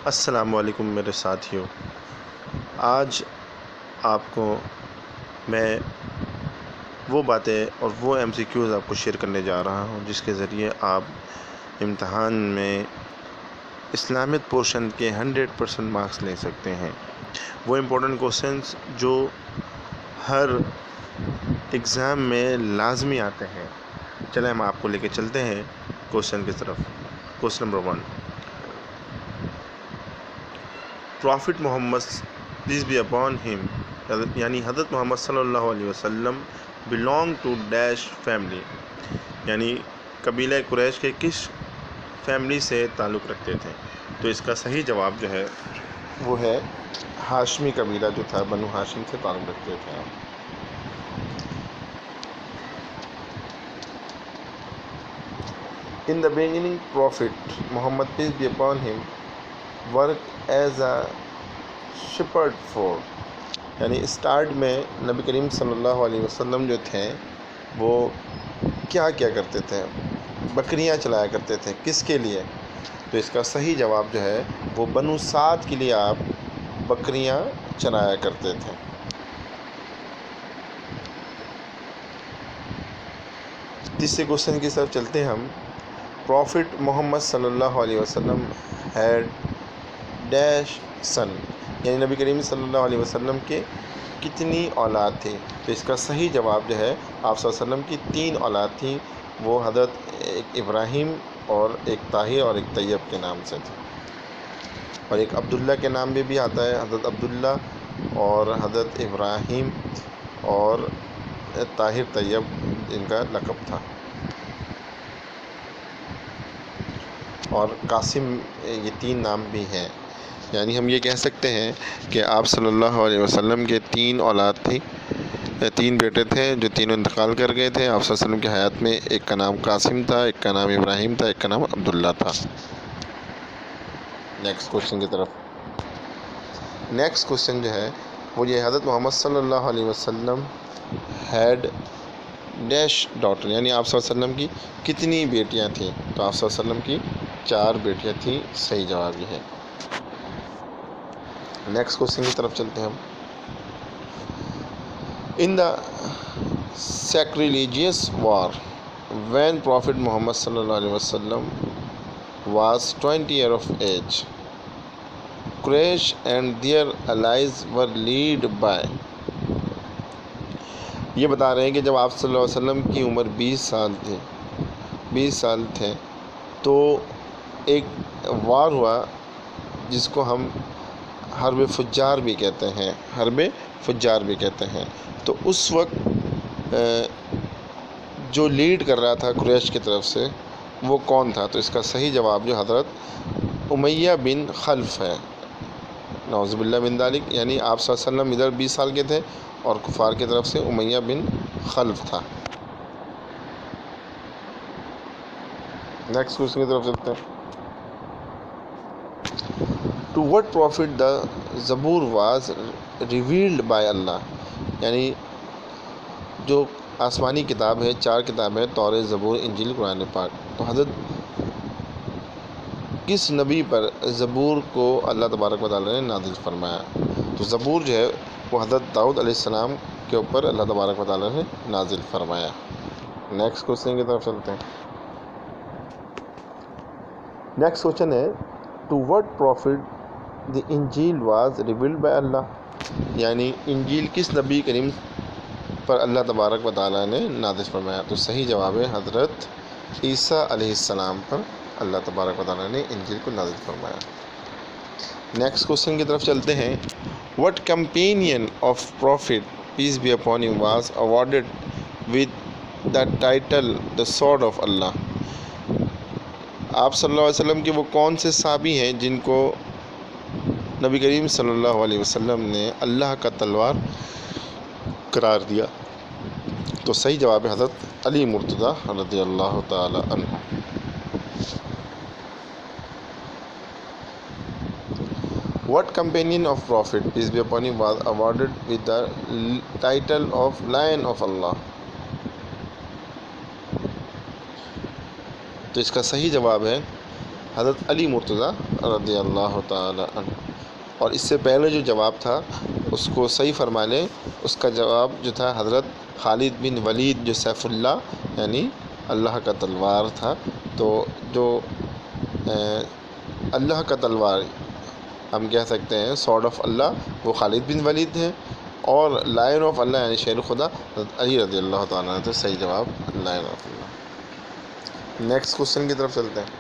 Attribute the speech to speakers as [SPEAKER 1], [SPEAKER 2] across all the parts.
[SPEAKER 1] السلام علیکم میرے ساتھیوں، آج آپ کو میں وہ باتیں اور وہ MCQs آپ کو شیئر کرنے جا رہا ہوں جس کے ذریعے آپ امتحان میں اسلامک پورشن کے 100% مارکس لے سکتے ہیں۔ وہ امپورٹنٹ کوسچنس جو ہر ایگزام میں لازمی آتے ہیں۔ چلیں ہم آپ کو لے کے چلتے ہیں کوسچن کی طرف۔ Question number 1، prophet Muhammad peace be upon him, یعنی حضرت محمد صلی اللہ علیہ وسلم بلانگ ٹو ڈیش فیملی، یعنی قبیلہ قریش کے کس فیملی سے تعلق رکھتے تھے؟ تو اس کا صحیح جواب جو ہے وہ ہے ہاشمی قبیلہ جو تھا، بنو ہاشم سے تعلق رکھتے تھے۔ In the beginning, Prophet Muhammad peace be upon him worked as a shepherd for، یعنی اسٹارٹ میں نبی کریم صلی اللہ علیہ وسلم جو تھے وہ کیا کرتے تھے؟ بکریاں چلایا کرتے تھے۔ کس کے لیے؟ تو اس کا صحیح جواب جو ہے وہ بنو سعد کے لیے آپ بکریاں چلایا کرتے تھے۔ تیسرے کوسچن کی طرف چلتے ہیں ہم۔ پروفٹ محمد صلی اللہ علیہ وسلم ہیڈ ڈیش سن، یعنی نبی کریم صلی اللہ علیہ وسلم کے کتنی اولاد تھی؟ تو اس کا صحیح جواب جو ہے آپ صلی اللہ علیہ وسلم کی 3 اولاد تھیں۔ وہ حضرت ایک ابراہیم اور ایک طاہر اور ایک طیب کے نام سے تھے، اور ایک عبداللہ کے نام میں بھی آتا ہے، حضرت عبداللہ اور حضرت ابراہیم اور طاہر طیب ان کا لقب تھا، اور قاسم، یہ 3 نام بھی ہیں۔ یعنی ہم یہ کہہ سکتے ہیں کہ آپ صلی اللہ علیہ وسلم کے 3 اولاد تھی، 3 بیٹے تھے جو تینوں انتقال کر گئے تھے۔ آپ صلی اللہ علیہ وسلم کی حیات میں ایک کا نام قاسم تھا، ایک کا نام ابراہیم تھا، ایک کا نام عبداللہ تھا۔ نیکسٹ کوسچن کی طرف۔ نیکسٹ کوسچن جو ہے وہ یہ، حضرت محمد صلی اللہ علیہ وسلم ہیڈ ڈیش ڈاٹر، یعنی آپ صلی اللہ علیہ وسلم کی کتنی بیٹیاں تھیں؟ تو آپ صلی اللہ علیہ وسلم کی 4 بیٹیاں تھیں۔ صحیح جواب یہ ہے۔ نیکسٹ کوسچن کی طرف چلتے ہیں ہم۔ ان دا سیکریلیجیس وار وین پروفٹ محمد صلی اللہ علیہ وسلم was 20 years of age, Quraysh and their allies were led by، یہ بتا رہے ہیں کہ جب آپ صلی اللہ علیہ وسلم کی عمر 20 سال تھے تو ایک وار ہوا جس کو ہم حرب فجار بھی کہتے ہیں۔ تو اس وقت جو لیڈ کر رہا تھا قریش کی طرف سے وہ کون تھا؟ تو اس کا صحیح جواب جو حضرت امیہ بن خلف ہے، نعوذ باللہ من ذالک، یعنی آپ صلی اللہ علیہ وسلم ادھر 20 سال کے تھے اور کفار کی طرف سے امیہ بن خلف تھا۔ نیکسٹ کوسچن کی طرف چلتے ہیں۔ ٹو وٹ پروفٹ دا زبور واز ریویلڈ بائی اللہ، یعنی جو آسمانی کتاب ہے، 4 کتابیں، تورات، زبور، انجیل، قرآن پاک، تو حضرت کس نبی پر زبور کو اللہ تبارک و تعالیٰ نے نازل فرمایا؟ تو زبور جو ہے وہ حضرت داؤد علیہ السلام کے اوپر اللہ تبارک و تعالیٰ نے نازل فرمایا۔ نیکسٹ کوسچن کی طرف چلتے ہیں۔ نیکسٹ کوسچن ہے، ٹو وٹ پروفٹ دی انجیل واز ریویلڈ بائی اللہ، یعنی انجیل کس نبی کریم پر اللہ تبارک و تعالیٰ نے نازل فرمایا؟ تو صحیح جواب ہے حضرت عیسیٰ علیہ السلام پر اللہ تبارک و تعالیٰ نے انجیل کو نازل فرمایا۔ نیکسٹ کوسچن کی طرف چلتے ہیں۔ What companion of prophet peace be upon him was awarded with the title the sword of Allah, آپ صلی اللہ علیہ وسلم کے وہ کون سے صحابی ہیں جن کو نبی کریم صلی اللہ علیہ وسلم نے اللہ کا تلوار قرار دیا؟ تو صحیح جواب ہے حضرت علی مرتضیٰ رضی اللہ تعالی عنہ۔ What companion of Prophet peace be upon him was awarded with the title of Lion of Allah؟ تو اس کا صحیح جواب ہے حضرت علی مرتضیٰ رضی اللہ تعالی عنہ۔ اور اس سے پہلے جو جواب تھا اس کو صحیح فرما لیں، اس کا جواب جو تھا حضرت خالد بن ولید جو سیف اللہ یعنی اللہ کا تلوار تھا۔ تو جو اللہ کا تلوار ہم کہہ سکتے ہیں سورڈ آف اللہ، وہ خالد بن ولید ہیں، اور لائن آف اللہ یعنی شیر خدا حضرت علی رضی اللہ تعالیٰ عنہ۔ تو صحیح جواب line of Allah. Next question کی طرف چلتے ہیں۔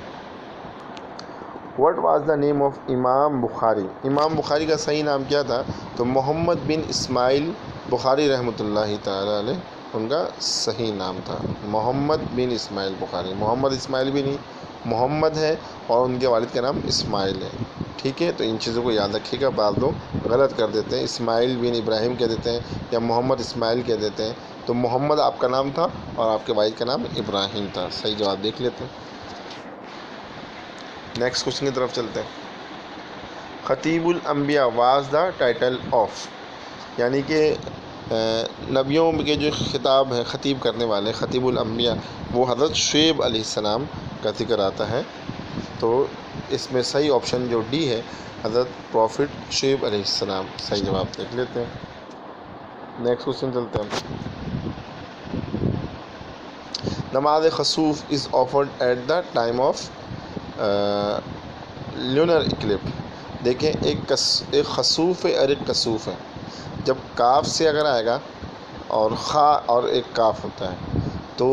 [SPEAKER 1] What was the name of امام بخاری؟ امام بخاری کا صحیح نام کیا تھا؟ تو محمد بن اسماعیل بخاری رحمۃ اللہ تعالیٰ علیہ ان کا صحیح نام تھا، محمد بن اسماعیل بخاری۔ محمد اسماعیل بھی نہیں، محمد ہے اور ان کے والد کا نام اسماعیل ہے، ٹھیک ہے؟ تو ان چیزوں کو یاد رکھیے گا، بعض لوگ غلط کر دیتے ہیں، اسماعیل بن ابراہیم کہہ دیتے ہیں یا محمد اسماعیل کہہ دیتے ہیں۔ تو محمد آپ کا نام تھا اور آپ کے والد کا نام ابراہیم تھا۔ صحیح جواب دیکھ لیتے ہیں۔ نیکسٹ کوشچن کی طرف چلتے ہیں۔ خطیب الانبیاء واز دا ٹائٹل آف، یعنی کہ نبیوں کے جو خطاب ہے، خطیب کرنے والے خطیب الانبیاء، وہ حضرت شعیب علیہ السلام کا ذکر آتا ہے۔ تو اس میں صحیح آپشن جو ڈی ہے، حضرت پروفٹ شعیب علیہ السلام۔ صحیح جواب دیکھ لیتے ہیں۔ نیکسٹ کوشچن چلتے ہیں۔ نماز خسوف is offered at the time of lunar eclipse. دیکھیں ایک خسوف ہے اور ایک کسوف ہے۔ جب کاف سے اگر آئے گا اور خا اور ایک کاف ہوتا ہے، تو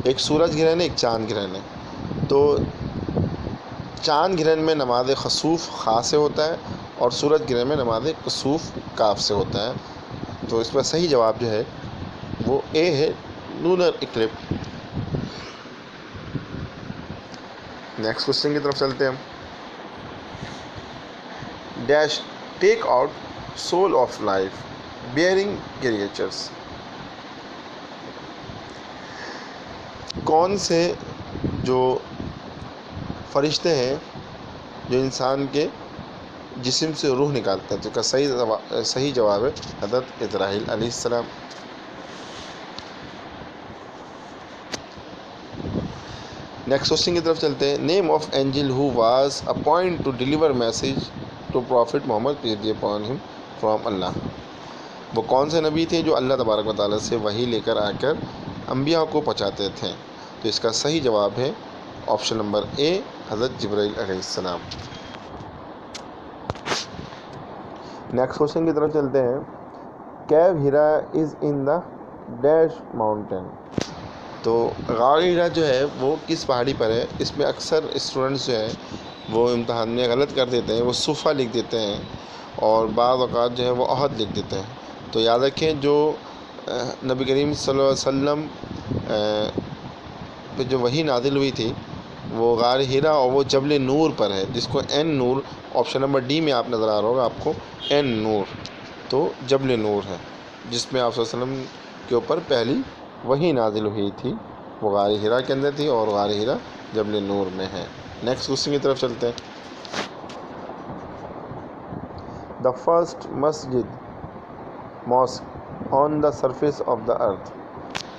[SPEAKER 1] ایک سورج گرہن ہے ایک چاند گرہن ہے۔ تو چاند گرہن میں نماز خسوف خا سے ہوتا ہے اور سورج گرہن میں نماز کسوف کاف سے ہوتا ہے۔ تو اس میں صحیح جواب جو ہے وہ اے ہے، لونر اکلپس۔ نیکسٹ کوشچن کی طرف چلتے ہیں ہم۔ Dash take out soul of life bearing creatures. کون سے جو فرشتے ہیں جو انسان کے جسم سے روح نکالتے ہیں؟ تو اس کا صحیح جواب ہے حضرت اسرائیل علیہ السلام۔ نیکسٹ کوشچن کی طرف چلتے ہیں۔ Name of angel who was appoint to deliver message to prophet Muhammad peace be upon him from Allah. وہ کون سے نبی تھے جو اللہ تبارک و تعالیٰ سے وحی لے کر آ کر انبیاء کو پہنچاتے تھے؟ تو اس کا صحیح جواب ہے آپشن نمبر اے، حضرت جبرائیل علیہ السلام۔ نیکسٹ کوشچن کی طرف چلتے ہیں۔ کیو ہیرا از ان دا ڈیش ماؤنٹین۔ تو غار ہیرا جو ہے وہ کس پہاڑی پر ہے؟ اس میں اکثر اسٹوڈنٹس جو ہیں وہ امتحان میں غلط کر دیتے ہیں، وہ صفا لکھ دیتے ہیں اور بعض اوقات جو ہے وہ احد لکھ دیتے ہیں۔ تو یاد رکھیں جو نبی کریم صلی اللہ علیہ وسلم پہ جو وحی نازل ہوئی تھی وہ غار ہیرا اور وہ جبل نور پر ہے، جس کو این نور، آپشن نمبر ڈی میں آپ نظر آ رہا ہوگا آپ کو این نور، تو جبل نور ہے جس میں آپ صلی اللہ علیہ وسلم کے اوپر پہلی وحی نازل ہوئی تھی، وہ غار ہیرا کے اندر تھی اور غار ہیرا جبل نور میں ہے۔ نیکسٹ کوشچن کی طرف چلتے ہیں۔ The first mosque on the surface of the earth.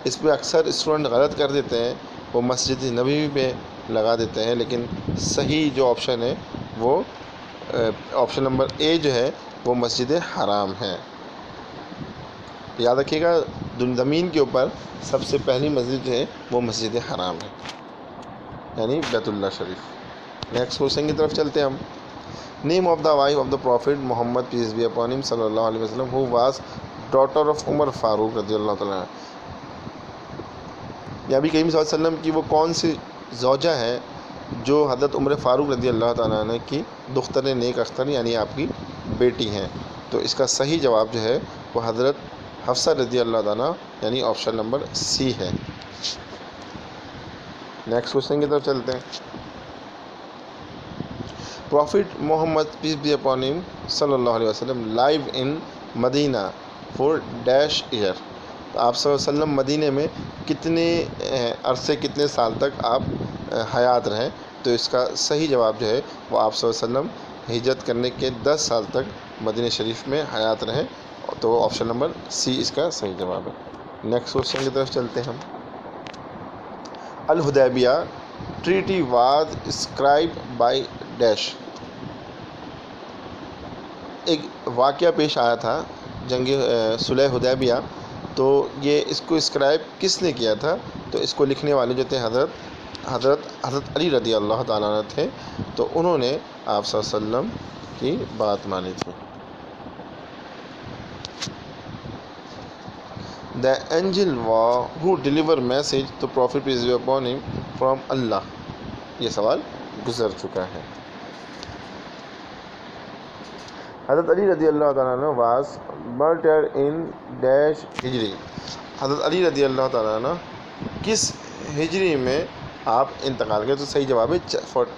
[SPEAKER 1] اس پہ اکثر اسٹوڈنٹ غلط کر دیتے ہیں، وہ مسجد نبوی پہ لگا دیتے ہیں، لیکن صحیح جو آپشن ہے وہ آپشن نمبر اے جو ہے وہ مسجد حرام ہے۔ یاد رکھیے گا زمین کے اوپر سب سے پہلی مسجد جو ہے وہ مسجد حرام ہے، یعنی بیت اللہ شریف۔ نیکسٹ کوشچن کی طرف چلتے ہیں ہم۔ Name of the wife of the prophet Muhammad peace be upon him صلی اللہ علیہ وسلم who was daughter of Umar Farooq رضی اللہ تعالیٰ عنہ۔ نبی کریم صلی اللہ علیہ وسلم کی وہ کون سی زوجہ ہے جو حضرت عمر فاروق رضی اللہ تعالیٰ عنہ کی دختر نیک اختر یعنی آپ کی بیٹی ہیں؟ تو اس کا صحیح جواب جو ہے وہ حضرت حفصہ رضی اللہ تعالیٰ یعنی آپشن نمبر سی ہے۔ نیکسٹ کوشچن کی طرف چلتے ہیں۔ Prophet Muhammad peace be upon him صلی اللہ علیہ وسلم live in Medina for dash year. تو آپ صلی اللہ علیہ وسلم مدینہ میں کتنے عرصے کتنے سال تک آپ حیات رہیں؟ تو اس کا صحیح جواب جو ہے وہ آپ صلی اللہ علیہ وسلم ہجرت کرنے کے 10 سال تک مدینہ شریف میں حیات رہیں، تو آپشن نمبر سی اس کا صحیح جواب ہے۔ نیکسٹ کوشچن کی طرف چلتے ہیں ہم۔ الحدیبیہ treaty was scribed by dash. ایک واقعہ پیش آیا تھا جنگ صلح حدیبیہ، تو یہ اس کو اسکرائب کس نے کیا تھا؟ تو اس کو لکھنے والے جو تھے حضرت علی رضی اللہ تعالیٰ عنہ تھے، تو انہوں نے آپ صلی اللہ علیہ وسلم کی بات مانی تھی. The angel who deliver message to Prophet peace be upon him from Allah. یہ سوال گزر چکا ہے. حضرت علی رضی اللہ تعالیٰ عنہ was martyred in dash ہجری. حضرت علی رضی اللہ تعالیٰ عنہ کس ہجری میں آپ انتقال گئے؟ تو صحیح جواب ہے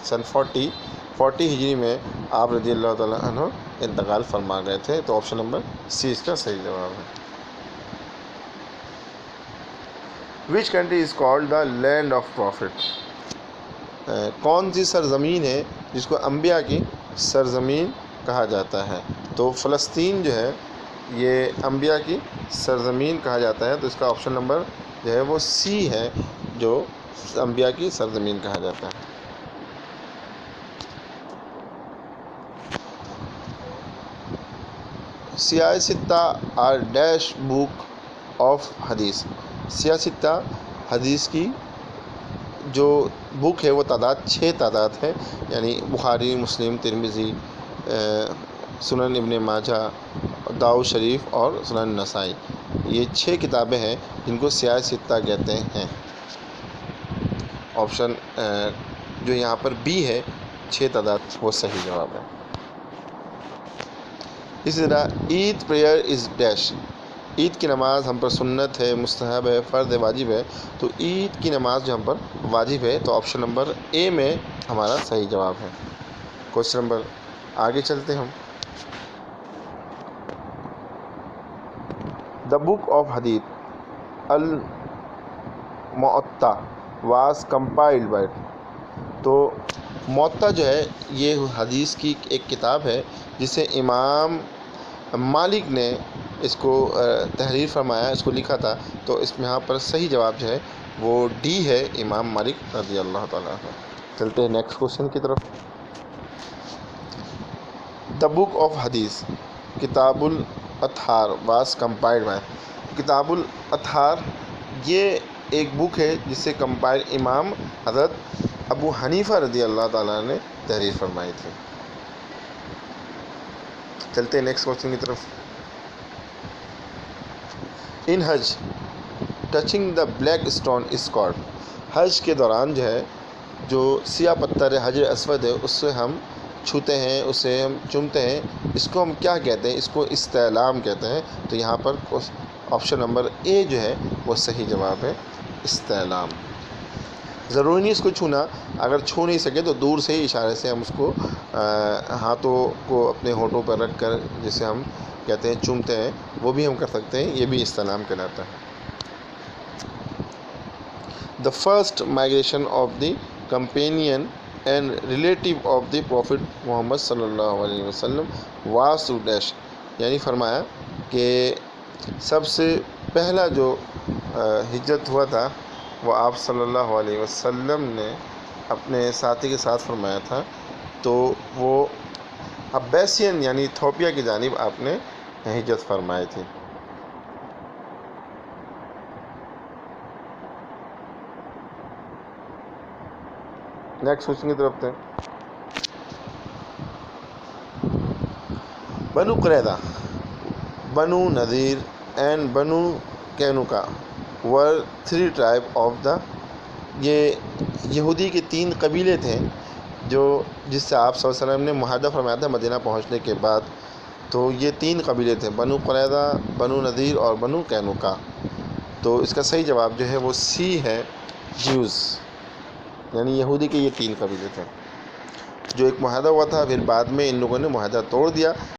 [SPEAKER 1] سن 40 ہجری میں آپ رضی اللہ تعالیٰ عنہ انتقال فرما گئے تھے. تو آپشن نمبر سی اس کا صحیح جواب ہے. Which country is called the land of prophet? کون سی سرزمین ہے جس کو انبیاء کی سرزمین کہا جاتا ہے؟ تو فلسطین جو ہے یہ انبیاء کی سرزمین کہا جاتا ہے. تو اس کا آپشن نمبر جو ہے وہ سی ہے، جو انبیاء کی سرزمین کہا جاتا ہے. سیاہ ستہ آر ڈیش بک آف حدیث. سیاہ ستہ حدیث کی جو بک ہے وہ چھ تعداد ہے، یعنی بخاری، مسلم، ترمذی، سنن ابن ماجہ، داؤد شریف اور سنن نسائی. یہ 6 کتابیں ہیں جن کو سیاہ ستہ کہتے ہیں. آپشن جو یہاں پر بی ہے 6 تعداد وہ صحیح جواب ہے. اسی طرح عید پریئر از ڈیش. عید کی نماز ہم پر سنت ہے، مستحب ہے، فرض ہے، واجب ہے. تو عید کی نماز جو ہم پر واجب ہے، تو آپشن نمبر اے میں ہمارا صحیح جواب ہے. کوشچن نمبر آگے چلتے ہم. دا بک آف حدیث المعطا واز کمپائلڈ بائی. تو معطا جو ہے یہ حدیث کی ایک کتاب ہے جسے امام مالک نے اس کو تحریر فرمایا، اس کو لکھا تھا. تو اس میں یہاں پر صحیح جواب جو ہے وہ ڈی ہے، امام مالک رضی اللہ تعالیٰ عنہ. چلتے ہیں نیکسٹ کوشچن کی طرف. دا بک آف حدیث کتاب الاطہار واز کمپائلڈ بائی. کتاب الاطہار یہ ایک بک ہے جسے کمپائل امام حضرت ابو حنیفہ رضی اللہ تعالیٰ نے تحریر فرمائی تھی. چلتے ہیں نیکسٹ کوشچن کی طرف. In Hajj touching the black stone is called. حج کے دوران جو ہے جو سیاہ پتھر ہے حجر اسود ہے اس سے ہم چھوتے ہیں، اسے ہم چومتے ہیں، اس کو ہم کیا کہتے ہیں؟ اس کو استعلام کہتے ہیں. تو یہاں پر آپشن نمبر اے جو ہے وہ صحیح جواب ہے، استعلام. ضروری نہیں اس کو چھونا، اگر چھو نہیں سکے تو دور سے ہی اشارے سے ہم اس کو ہاتھوں کو اپنے ہونٹوں پر رکھ کر جسے ہم کہتے ہیں چومتے ہیں، وہ بھی ہم کر سکتے ہیں. یہ بھی استعلام کہلاتا ہے. The first migration of the companion and relative of the Prophet Muhammad صلی اللہ علیہ وسلم was to dash. یعنی فرمایا کہ سب سے پہلا جو ہجرت ہوا تھا وہ آپ صلی اللہ علیہ وسلم نے اپنے ساتھی کے ساتھ فرمایا تھا. تو وہ عباسین یعنی ایتھوپیا کی جانب آپ نے ہجرت فرمائی تھی. نیکسٹ کوشچن کی طرف تھے. بنو قریظہ، بنو نذیر اینڈ بنو قینقاع ور 3 ٹرائب آف دا. یہ یہودی کے 3 قبیلے تھے جو جس سے آپ صلی اللہ علیہ وسلم نے معاہدہ فرمایا تھا مدینہ پہنچنے کے بعد. تو یہ 3 قبیلے تھے، بنو قریظہ، بنو نذیر اور بنو قینقاع. تو اس کا صحیح جواب جو ہے وہ سی ہے، جیوز. یعنی یہودی کے یہ 3 قبیلے تھے جو ایک معاہدہ ہوا تھا، پھر بعد میں ان لوگوں نے معاہدہ توڑ دیا.